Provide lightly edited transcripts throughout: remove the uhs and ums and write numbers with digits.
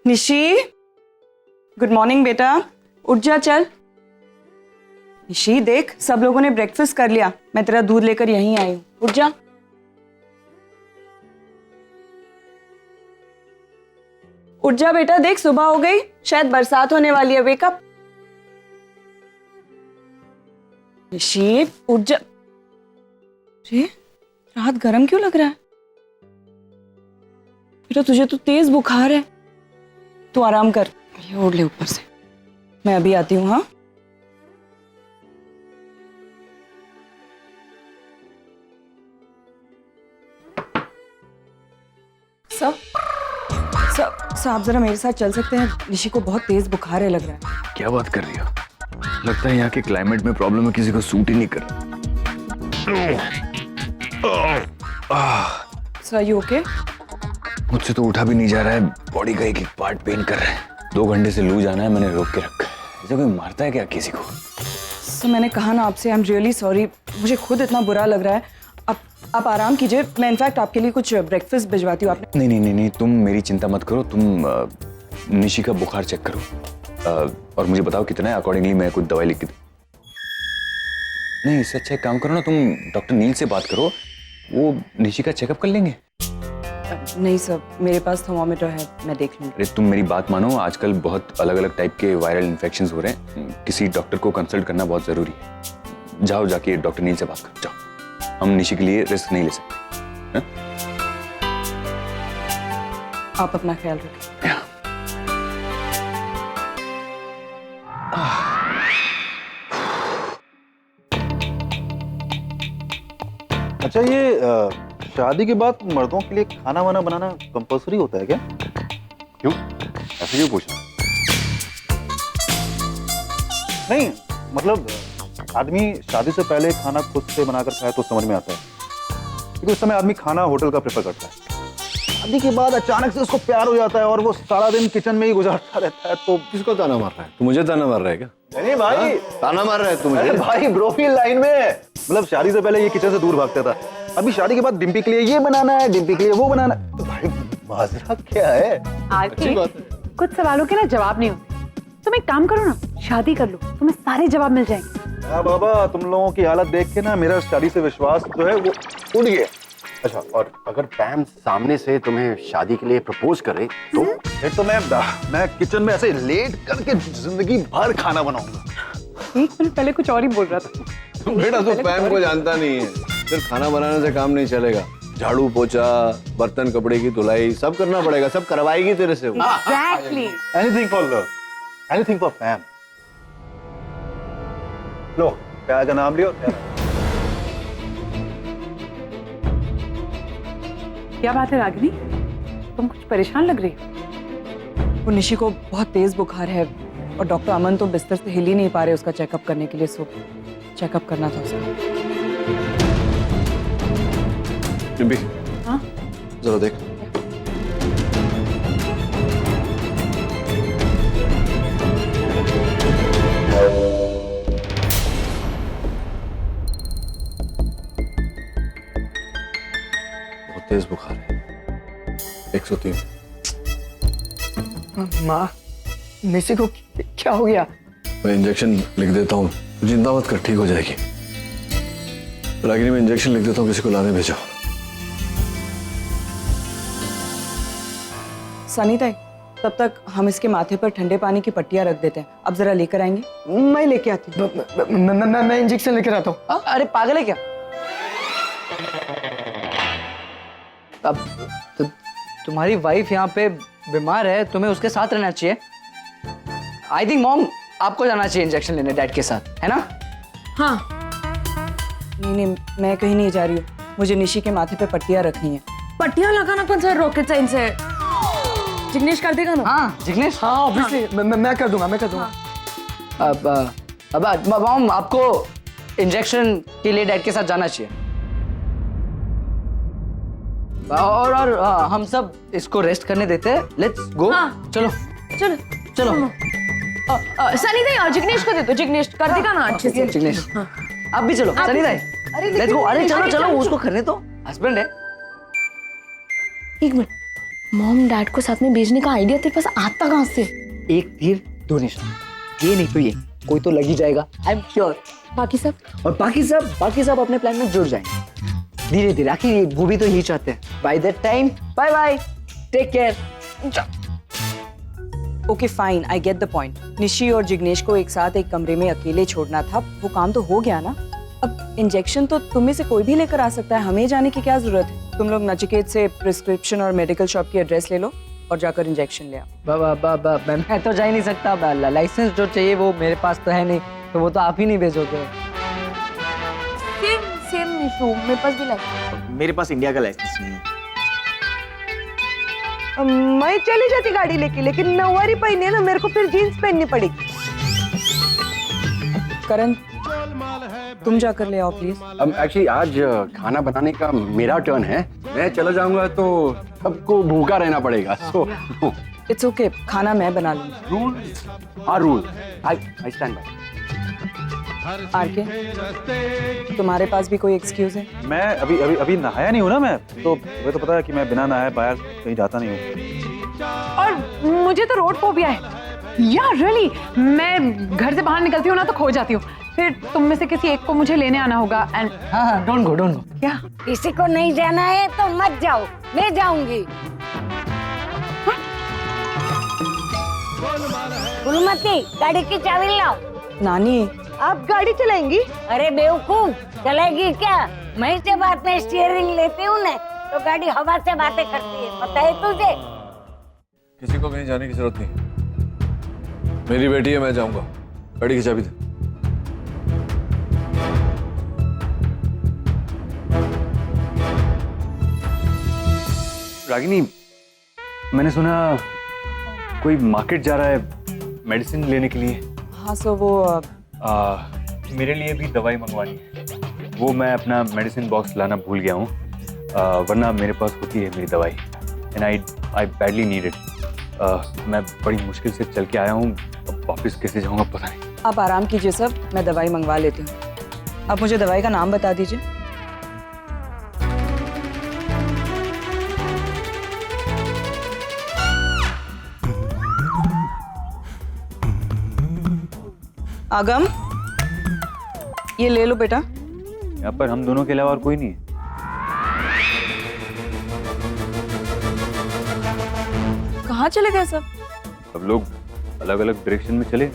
Nishi, good morning बेटा। उठ जा चल। निशी देख, सब लोगों ने ब्रेकफास्ट कर लिया, मैं तेरा दूध लेकर यहीं आई हूँ। उठ जा। उठ जा बेटा, देख सुबह हो गई, शायद बरसात होने वाली है। वेकअप। निशी उठ जा। रे, रात गर्म क्यों लग रहा है बेटा? तुझे तो तेज बुखार है। तू आराम कर, ये ओढ़ ले ऊपर से। मैं अभी आती हूँ। हाँ, साहब जरा मेरे साथ चल सकते हैं? निशी को बहुत तेज बुखार है लग रहा है। क्या बात कर रही हो? लगता है यहाँ के क्लाइमेट में प्रॉब्लम है, किसी को सूट ही नहीं कर रहा। Sir you okay? मुझसे तो उठा भी नहीं जा रहा है, बॉडी का एक एक पार्ट पेन कर रहा है। 2 घंटे से लू जाना है, मैंने रोक के रखा है। ऐसे कोई मारता है क्या किसी को? सर मैंने कहा ना आपसे, आई एम रियली सॉरी, मुझे खुद इतना बुरा लग रहा है। आप आराम कीजिए, मैं इनफैक्ट आपके लिए कुछ ब्रेकफास्ट भिजवाती हूँ। आपने नहीं, तुम मेरी चिंता मत करो। तुम निशी का बुखार चेक करो और मुझे बताओ कितना है, अकॉर्डिंगली मैं कुछ दवाई लिख के। नहीं, इससे अच्छा एक काम करो ना, तुम डॉक्टर नील से बात करो, वो निशी का चेकअप कर लेंगे। नहीं सर, मेरे पास थर्मामीटर है, मैं देख लूंगी। अरे तुम मेरी बात मानो, आजकल बहुत अलग अलग टाइप के वायरल इन्फेक्शंस हो रहे हैं, किसी डॉक्टर को कंसल्ट करना बहुत जरूरी है। जाओ, जाके डॉक्टर नील से बात करो, जाओ। हम निशी के लिए रिस्क नहीं ले सकते। आप अपना ख्याल रखें। अच्छा, ये शादी के बाद मर्दों के लिए खाना वाना बनाना कंपल्सरी होता है क्या? क्यों? ऐसे क्यों पूछना? नहीं मतलब आदमी शादी से पहले खाना खुद से बनाकर खाए तो समझ में आता है, क्योंकि उस समय आदमी खाना होटल का प्रेफर करता है। शादी के बाद अचानक से उसको प्यार हो जाता है और वो सारा दिन किचन में ही गुजारता रहता है। तो किसको ताना मार रहा है? तू मुझे ताना मार रहा है क्या? नहीं भाई, ताना मार रहा है तू मुझे? अरे भाई ब्रोफी लाइन में, मतलब शादी से पहले ये किचन से दूर भागता था, अभी शादी के बाद डिम्पी के लिए ये बनाना है, डिम्पी के लिए वो बनाना है। तो भाई माजरा क्या है? अच्छी बात है। कुछ सवालों के ना जवाब नहीं होते। तुम एक काम करो ना, शादी कर लो, तुम्हें सारे जवाब मिल जाएंगे। हाँ बाबा, तुम लोगों की हालत देख के ना मेरा शादी से विश्वास जो है वो उड़ गया। अच्छा, और अगर पैम सामने से तुम्हें शादी के लिए प्रपोज करे तो? फिर तो मैं किचन में ऐसे लेट करके जिंदगी भर खाना बनाऊंगा। 1 मिनट पहले कुछ और ही बोल रहा था। बेटा तू पैम को जानता नहीं है, सिर्फ खाना बनाने से काम नहीं चलेगा। झाड़ू पोछा, बर्तन कपड़े की धुलाई सब करना पड़ेगा, सब करवाएगी तेरे से। Exactly. Anything for love, anything for fam. लो प्यार का नाम लियो। क्या बात है रागिनी, तुम कुछ परेशान लग रही हो? वो निशी को बहुत तेज बुखार है और डॉक्टर अमन तो बिस्तर से हिल ही नहीं पा रहे उसका चेकअप करने के लिए। सो चेकअप करना था उसका। डिम्पी, हाँ? जरा देख। बहुत तेज बुखार है, 103। माँ, निशी को क्या हो गया? मैं इंजेक्शन लिख देता हूँ, चिंता मत कर, ठीक हो जाएगी। रागिनी, मैं इंजेक्शन लिख देता हूँ, किसी को लाने भेजो। सनी ताई, तब तक हम इसके माथे पर ठंडे पानी की पट्टियां रख देते हैं। अब जरा लेकर आएंगे। मैं लेके आती हूँ। मैं इंजेक्शन लेकर आता हूँ। अरे पागल है क्या? अब तुम्हारी वाइफ यहाँ पे बीमार है, तुम्हें उसके साथ रहना चाहिए। आई थिंक मॉम, आपको जाना चाहिए इंजेक्शन लेने डैड के साथ, है ना? हाँ। नहीं, मैं कहीं नहीं जा रही हूँ, मुझे निशी के माथे पे पट्टियां रखनी है। पट्टियां लगाना कौन सा रॉकेट साइंस है? जिग्नेश कर देगा ना? हाँ जिग्नेश, हाँ ऑब्वियसली मैं कर दूंगा, मैं कर दूंगा। अब मॉम, आपको इंजेक्शन के लिए डैड के साथ जाना चाहिए। और हम सब इसको रेस्ट करने देते हैं। Let's go. हाँ। चलो चलो चलो। सनी दे, जिग्नेश को दे दो, जिग्नेश कर देगा ना अच्छे से। जिग्नेश, आप भी चलो। सनी दाई, लेट्स गो। अरे चलो चलो, उसको करने तो, हस्बैंड है। 1 मिनट, मॉम डैड को साथ में भेजने का आइडिया तेरे पास आता कहाँ से? एक तीर दो निशान, ये नहीं तो ये, कोई तो लग ही जाएगा, आई एम श्योर। बाकी सब? और बाकी सब अपने प्लान में जुड़ जाएंगे धीरे धीरे। आखिर वो भी तो यही चाहते हैं। By that time bye bye, take care. Okay fine, I get the point. Nishi और जिग्नेश को एक साथ एक कमरे में अकेले छोड़ना था, वो काम तो हो गया ना। अब इंजेक्शन तो तुम में से कोई भी लेकर आ सकता है, हमें जाने की क्या जरूरत है। तुम लोग नचिकेत से प्रिस्क्रिप्शन और मेडिकल शॉप की एड्रेस ले लो और जाकर इंजेक्शन ले आओ। मैं तो जा ही नहीं सकता, लाइसेंस जो चाहिए वो मेरे पास तो है नहीं, तो वो तो आप ही नहीं भेजोगे। सेम इशू मेरे पास भी लगा। मेरे पास इंडिया का लाइसेंस नहीं है। मैं चली जाती गाड़ी लेके, लेकिन नौवारी पहनी है ना, मेरे को फिर जीन्स पहननी पड़ेगी। करण तुम जाकर ले आओ प्लीज। अब एक्चुअली आज खाना बनाने का मेरा टर्न है, मैं चला जाऊंगा तो सबको भूखा रहना पड़ेगा। सो इट्स ओके, खाना मैं बना लूंगी। Rule I stand by. RK, तुम्हारे पास भी कोई एक्सक्यूज है? मैं अभी नहाया नहीं हूँ ना, मैं तो मुझे तो पता है कि मैं बिना नहाए बाहर कहीं जाता नहीं हूँ। और मुझे तो रोड फोबिया है या रियली, मैं घर से बाहर निकलती हूँ ना तो खो जाती हूँ। फिर तुम में से किसी एक को मुझे लेने आना होगा। एंड हाँ, डोंट गो। क्या किसी को नहीं जाना है तो मत जाओ, मैं जाऊंगी। फूलमती, गाड़ी की चाबी लाओ। नानी, आप गाड़ी चलाएंगी? अरे बेवकूफ, चलेगी क्या? मैं से बात में स्टीयरिंग लेती हूँ ना, तो गाड़ी हवा से बातें करती है, पता है तुझे? किसी को कहीं जाने की जरूरत नहीं, मेरी बेटी है, मैं जाऊंगा। गाड़ी की चाबी दे। रागिनी, मैंने सुना कोई मार्केट जा रहा है मेडिसिन लेने के लिए। हाँ सो वो मेरे लिए भी दवाई मंगवानी है, वो मैं अपना मेडिसिन बॉक्स लाना भूल गया हूँ, वरना मेरे पास होती है मेरी दवाई, and I badly need it. मैं बड़ी मुश्किल से चल के आया हूँ, अब वापस कैसे जाऊँगा पता नहीं। आप आराम कीजिए सब, मैं दवाई मंगवा लेती हूँ। आप मुझे दवाई का नाम बता दीजिए। आगम, ये ले लो बेटा। यहाँ पर हम दोनों के अलावा और कोई नहीं है। कहाँ चले गए सब? सब लोग अलग अलग डायरेक्शन में चले।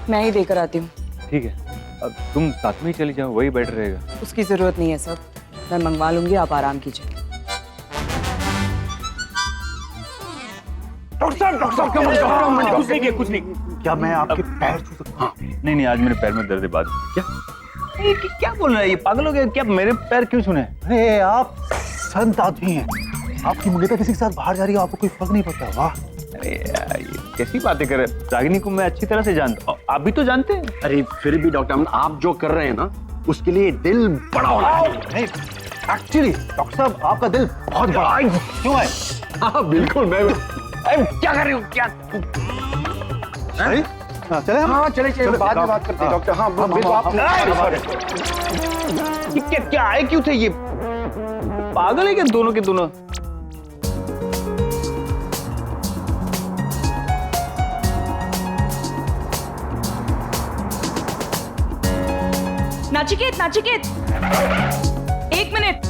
मैं ही देकर आती हूँ। ठीक है, अब तुम साथ में ही चली जाओ, वही बेटर रहेगा। उसकी जरूरत नहीं है सब, मैं मंगवा लूंगी, आप आराम कीजिए। कुछ नहीं। क्या मैं आपके पैर छू सकता हूँ? नहीं, आज मेरे पैर में दर्द है। बाद क्या क्या बोल रहा है ये? पागल हो गया क्या? मेरे पैर क्यों छूने? अरे आप संत आदमी हैं, आपकी मंगेतर किसी के साथ बाहर जा रही है, आपको कोई फर्क नहीं पड़ता। वाह, अरे यार, ये कैसी बातें कर रहे हैं? रागिनी को मैं अच्छी तरह से जानता हूँ, आप भी तो जानते हैं। अरे फिर भी डॉक्टर अमन, आप जो कर रहे हैं ना, उसके लिए दिल बड़ा होना है। एक्चुअली डॉक्टर साहब आपका दिल बहुत बड़ा है। क्यों है? हाँ बिल्कुल, मैं क्या कर रही हूँ क्या? चले हम? हाँ चले बाद में बात करते हैं डॉक्टर। हाँ क्या आए क्यों थे ये? पागल है क्या दोनों के दोनों? नाचिकेत, नाचिकेत, एक मिनट।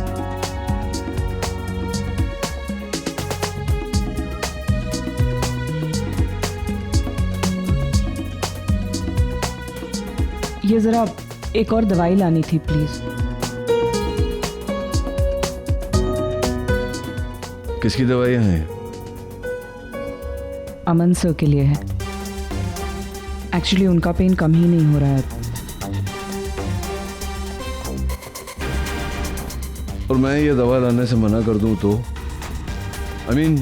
ये जरा एक और दवाई लानी थी प्लीज। किसकी दवाइयाँ हैं? अमन सर के लिए है। एक्चुअली उनका पेन कम ही नहीं हो रहा है। और मैं ये दवा लाने से मना कर दूं तो? I mean,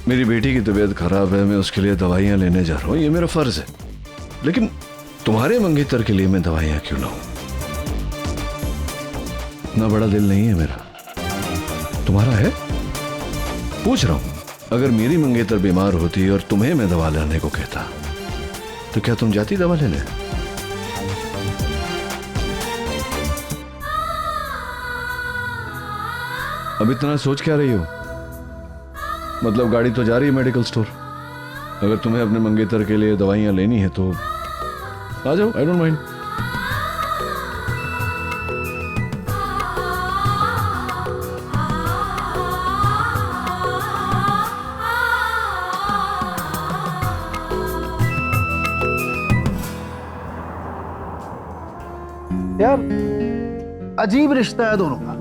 मेरी बेटी की तबीयत खराब है, मैं उसके लिए दवाइयाँ लेने जा रहा हूँ, ये मेरा फर्ज है। लेकिन तुम्हारे मंगेतर के लिए मैं दवाइयाँ क्यों लाऊं? इतना बड़ा दिल नहीं है मेरा, तुम्हारा है? पूछ रहा हूं, अगर मेरी मंगेतर बीमार होती और तुम्हें मैं दवा लाने को कहता तो क्या तुम जाती दवा लेने? अब इतना सोच क्या रही हो? मतलब गाड़ी तो जा रही है मेडिकल स्टोर। अगर तुम्हें अपने मंगेतर के लिए दवाइयाँ लेनी है तो आ जाओ, आई डोंट माइंड। यार अजीब रिश्ता है दोनों का।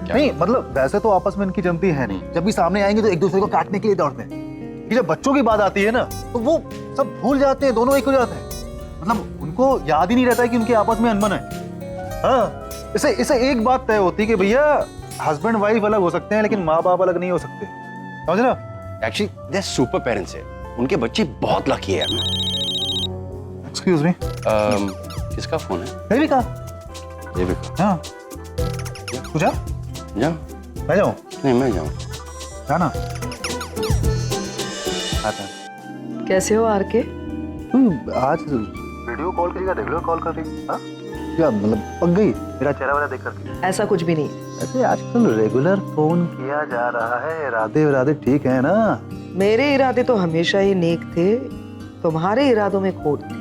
नहीं मतलब वैसे तो आपस में इनकी जमती है नहीं, जब भी सामने आएंगे तो एक दूसरे को काटने के लिए दौड़ते हैं। कि जब बच्चों की बात आती है ना तो वो सब भूल जाते हैं, दोनों एक हो जाते हैं। मतलब उनको याद ही नहीं रहता है कि उनके आपस में अनबन है। हाँ, इसे एक बात तय होती है कि भैया हस्बैंड वाइफ अलग हो सकते हैं लेकिन माँ बाप अलग नहीं हो सकते, समझ रहे हो? एक्चुअली दे सुपर पेरेंट्स है, उनके बच्चे बहुत लकी है। एक्सक्यूज मी, किसका फोन है? देविका। देविका? हाँ, तू जा। जा। मैं जाऊँ? नहीं मैं जाऊँ। जाना। आता है। कैसे हो आर के? आज वीडियो कॉल करेगा, रेगुलर कॉल कर रही? हाँ? क्या मतलब पक गई मेरा चेहरा वाला देख करके? ऐसा कुछ भी नहीं। ऐसे आजकल रेगुलर फोन किया जा रहा है, इरादे ठीक है ना? मेरे इरादे तो हमेशा ही नेक थे, तुम्हारे इरादों में खोट थी।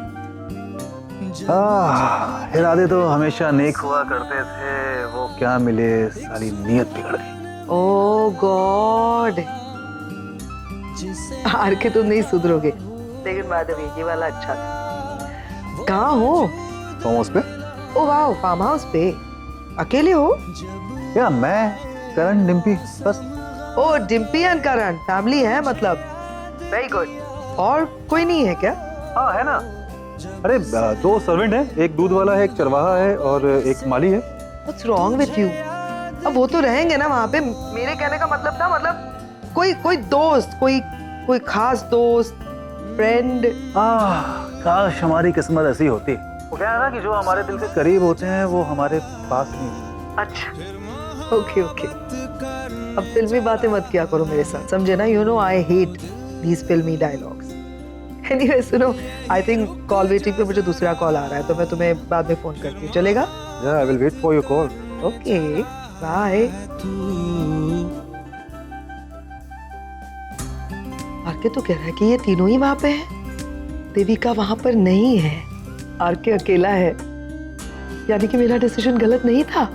इरादे तो हमेशा नेक हुआ करते थे, वो क्या मिले, सारी नीयत बिगड़ गई। ओ गॉड, हार के तुम नहीं सुधरोगे, लेकिन बाद में ये वाला अच्छा था। कहाँ हो? फार्म हाउस पे। ओ वाह, फार्म हाउस पे अकेले हो? क्या मैं, करण, डिम्पी, बस। ओ डिम्पी एंड करण फैमिली है मतलब? Very good. और कोई नहीं है क्या? हाँ है ना, अरे 2 सर्वेंट हैं, एक दूध वाला है, एक चरवाहा है और एक माली है। What's wrong with you? अब वो तो रहेंगे ना वहाँ पे। मेरे कहने का मतलब था, मतलब कोई दोस्त, कोई खास दोस्त, फ्रेंड। काश हमारी किस्मत ऐसी होती। वो क्या है ना कि जो हमारे दिल के करीब होते हैं वो हमारे पास नहीं होते। अच्छा, ओके। अब फिल्मी बातें मत किया करो मेरे साथ, समझे ना? You know I hate these फिल्मी डायलॉग्स। एनीवे सुनो, आई थिंक कॉल वेटिंग पे मुझे दूसरा कॉल आ रहा है, तो मैं तुम्हें बाद में फोन करती हूँ, चलेगा? I will wait for your call. Okay, bye. RK तो कह रहा है कि ये तीनों ही वहां पे हैं, देविका वहां पर नहीं है, आरके अकेला है। यानी कि मेरा डिसीजन गलत नहीं था।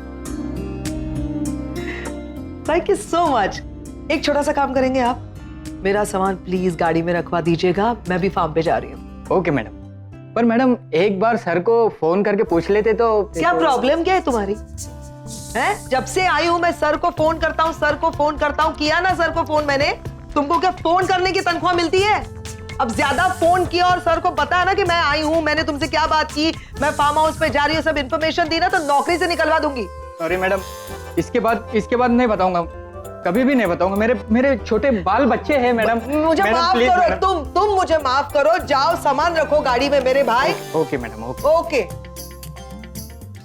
Thank you so much. एक छोटा सा काम करेंगे आप? मेरा सामान प्लीज गाड़ी में रखवा दीजिएगा, मैं भी फार्म पे जा रही हूँ। Okay madam. पर मैडम एक बार सर को फोन करके पूछ लेते तो। क्या प्रॉब्लम क्या है तुम्हारी? हैं? जब से आई हूँ मैं सर को फोन करता हूँ, किया ना सर को फोन मैंने। तुमको क्या फोन करने की तनख्वाह मिलती है? अब ज्यादा फोन किया और सर को पता है ना कि मैं आई हूँ, मैंने तुमसे क्या बात की, मैं फार्म हाउस पे जा रही हूँ, सब इन्फॉर्मेशन दी ना तो नौकरी से निकलवा दूंगी। सॉरी मैडम, इसके बाद नहीं बताऊंगा, कभी भी नहीं बताऊंगा। मेरे छोटे बाल बच्चे हैं मैडम। मुझे मैडम, माफ प्लीज, करो, मैडम। तुम मुझे माफ करो। जाओ सामान रखो गाड़ी में मेरे भाई। Okay madam, okay. ओके।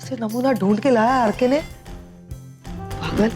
से नमूना ढूंढ के लाया आरके ने, पागल।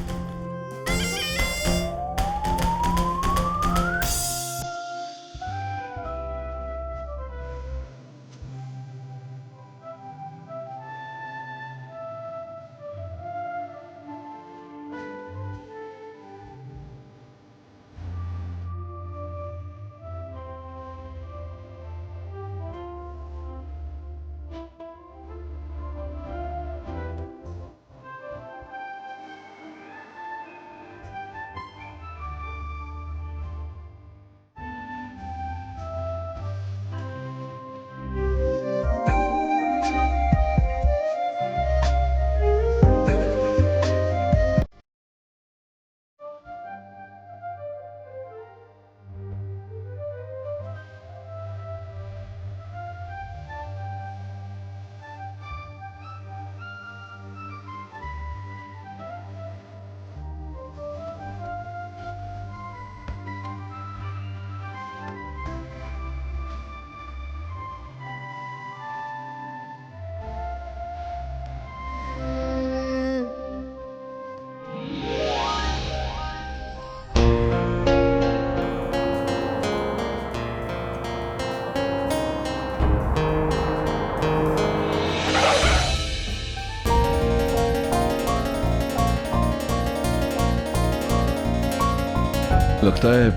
लगता है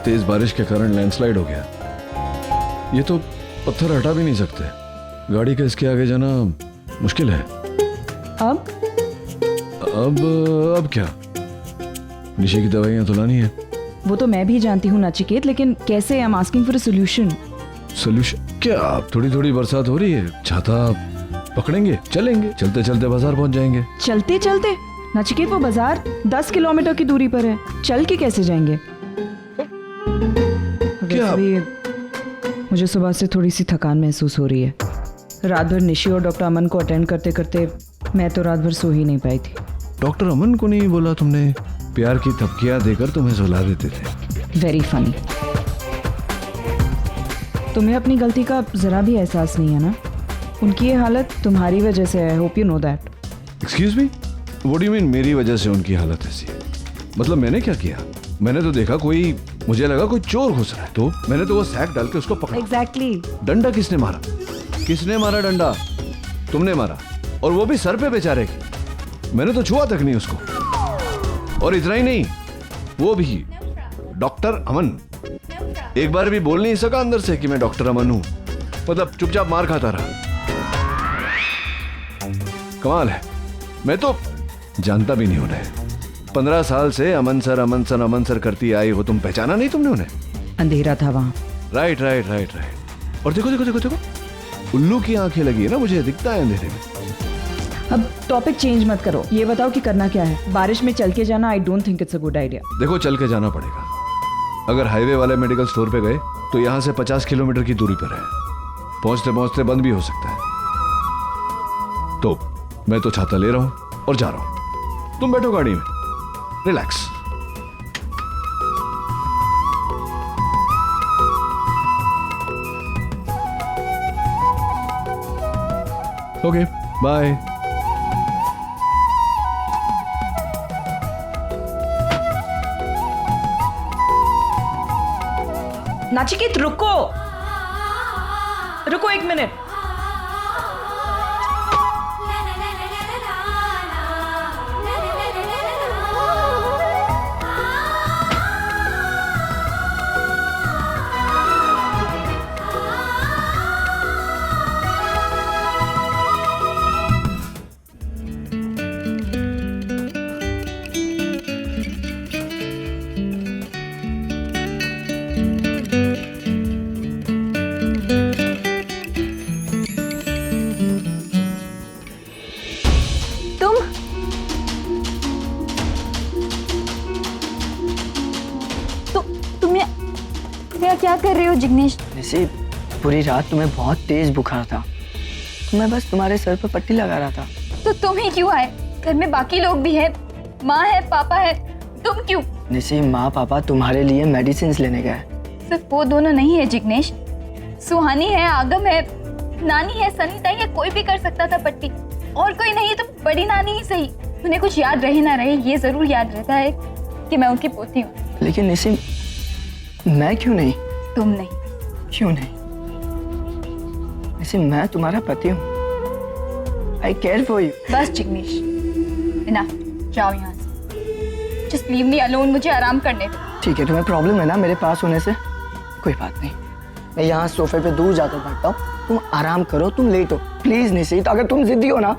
तेज बारिश के कारण लैंडस्लाइड हो गया। ये तो पत्थर हटा भी नहीं सकते। गाड़ी का इसके आगे जाना मुश्किल है। अब क्या? निशे की दवाइयां तो लानी है। वो तो मैं भी जानती हूँ नचिकेत, लेकिन कैसे? I am asking for a solution. Solution क्या? थोड़ी थोड़ी बरसात हो रही है, छाता पकड़ेंगे, चलेंगे, चलते चलते बाजार पहुंच जाएंगे। चलते चलते? नचिकेत, वो बाजार 10 किलोमीटर की दूरी पर है, चल के कैसे जाएंगे? क्या? वैसे भी मुझे सुबह से थोड़ी सी थकान महसूस हो रही है। रात भर निशी और डॉक्टर अमन को अटेंड करते करते मैं तो रात भर सो ही नहीं पाई थी। डॉक्टर अमन को नहीं बोला तुमने? प्यार की थपकियां देकर तुम्हें सुला देते थे। Very funny. तुम्हें अपनी गलती का जरा भी एहसास नहीं है ना? उनकी ये हालत तुम्हारी वजह से है। Hope you know that. Excuse me, what do you mean मेरी वजह से उनकी हालत ऐसी है? मतलब मैंने क्या किया? मैंने तो देखा मुझे लगा कोई चोर घुस रहा है, तो मैंने तो वो सैक डाल के उसको पकड़ा। एग्जैक्टली। डंडा किसने मारा? किसने मारा डंडा? तुमने मारा, और वो भी सर पे बेचारे के। मैंने तो छुआ तक नहीं उसको। और इतना ही नहीं, वो भी डॉक्टर अमन एक बार भी बोल नहीं सका अंदर से कि मैं डॉक्टर अमन हूं। मतलब चुपचाप मार खाता रहा। कमाल है। मैं तो जानता भी नहीं उन्हें। 15 साल से अमन सर अमन सर अमन सर करती आई हो, तुम पहचाना नहीं तुमने उन्हें? अंधेरा था वहां। राइट। और देखो देखो देखो देखो, उल्लू की आंखें लगी है ना, मुझे दिखता है अंधेरे में। अब टॉपिक चेंज मत करो, ये बताओ कि करना क्या है? बारिश में चल के जाना I don't think it's a good idea. देखो, चल के जाना पड़ेगा। अगर हाईवे वाले मेडिकल स्टोर पे गए तो यहाँ से 50 किलोमीटर की दूरी पर है। पहुंचते पहुंचते बंद भी हो सकता है। तो मैं तो छाता ले रहा हूं और जा रहा हूं। तुम बैठो गाड़ी में, रिलैक्स। Okay, bye. नाचिकेत रुको, रुको 1 मिनट। क्या कर रहे हो जिग्नेश? जैसे पूरी रात तुम्हें बहुत तेज बुखार था, तो मैं बस तुम्हारे सर पर पट्टी लगा रहा था। तो तुम ही क्यों आए? घर में बाकी लोग भी हैं, माँ है, पापा है, तुम क्यों? जैसे माँ पापा तुम्हारे लिए मेडिसिन लेने गए। सिर्फ वो दोनों नहीं है जिग्नेश, सुहानी है, आगम है, नानी है, सनीता है, कोई भी कर सकता था पट्टी। और कोई नहीं तो बड़ी नानी ही सही। उन्हें कुछ याद रहे ना रहे, ये जरूर याद रहता है कि मैं उनकी पोती हूँ। लेकिन निसी, मैं क्यों नहीं? तुम नहीं। क्यों नहीं? निसी, मैं तुम्हारा पति हूँ। I care for you। बस जिग्नेश, इनफ, जाओ यहाँ से। Just leave me alone, मुझे आराम करने दो। ठीक है, तुम्हें प्रॉब्लम है ना मेरे पास होने से? कोई बात नहीं, मैं यहाँ सोफे पे दूर जाकर बैठता हूँ, तुम आराम करो, तुम लेटो प्लीज। निशी, अगर तुम जिद्दी हो ना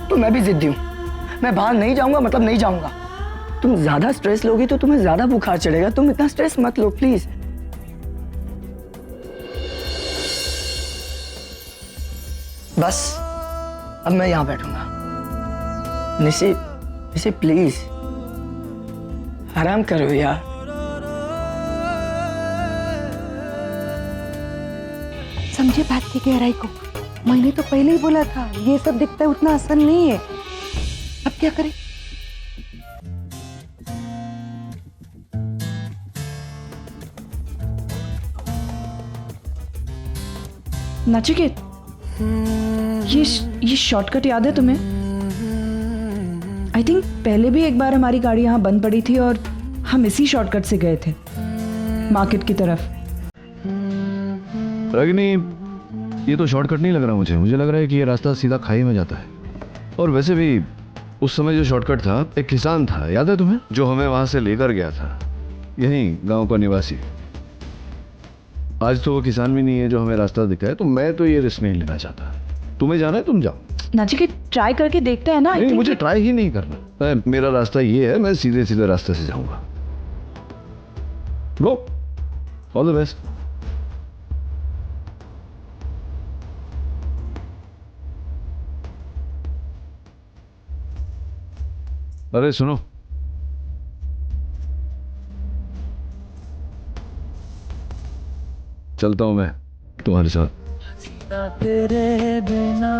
तो मैं भी जिद्दी हूँ। मैं बाहर नहीं जाऊंगा, मतलब नहीं जाऊंगा। तुम ज्यादा स्ट्रेस लोगी तो तुम्हें ज्यादा बुखार चढ़ेगा। तुम इतना स्ट्रेस मत लो प्लीज। बस अब मैं यहाँ बैठूंगा। निशी, निशी प्लीज आराम करो यार। समझे बात की गहराई को? मैंने तो पहले ही बोला था, ये सब दिखता है उतना आसान नहीं है। अब क्या करें? नचिकेत, ये शॉर्टकट याद है तुम्हें? आई थिंक पहले भी एक बार हमारी गाड़ी यहाँ बंद पड़ी थी और हम इसी शॉर्टकट से गए थे मार्केट की तरफ। रागिनी, ये तो शॉर्टकट नहीं लग रहा मुझे। मुझे लग रहा है कि ये रास्ता सीधा खाई में जाता है। और वैसे भी उस समय जो शॉर्टकट था, एक किसान था, याद है तुम्हें, जो हमें वहां से लेकर गया था। यहीं गांव का निवासी। आज तो वो किसान भी नहीं है जो हमें रास्ता दिखाए, तो मैं तो ये रिस्क नहीं लेना चाहता। तुम्हें जाना है तुम जाओ। नचिकेत ट्राई करके देखते हैं ना। नहीं, मुझे ट्राई ही नहीं करना। मेरा रास्ता ये है, मैं सीधे सीधे रास्ते से जाऊंगा। गो, ऑल द बेस्ट। अरे सुनो, चलता हूं मैं तुम्हारे साथ। तेरे बिना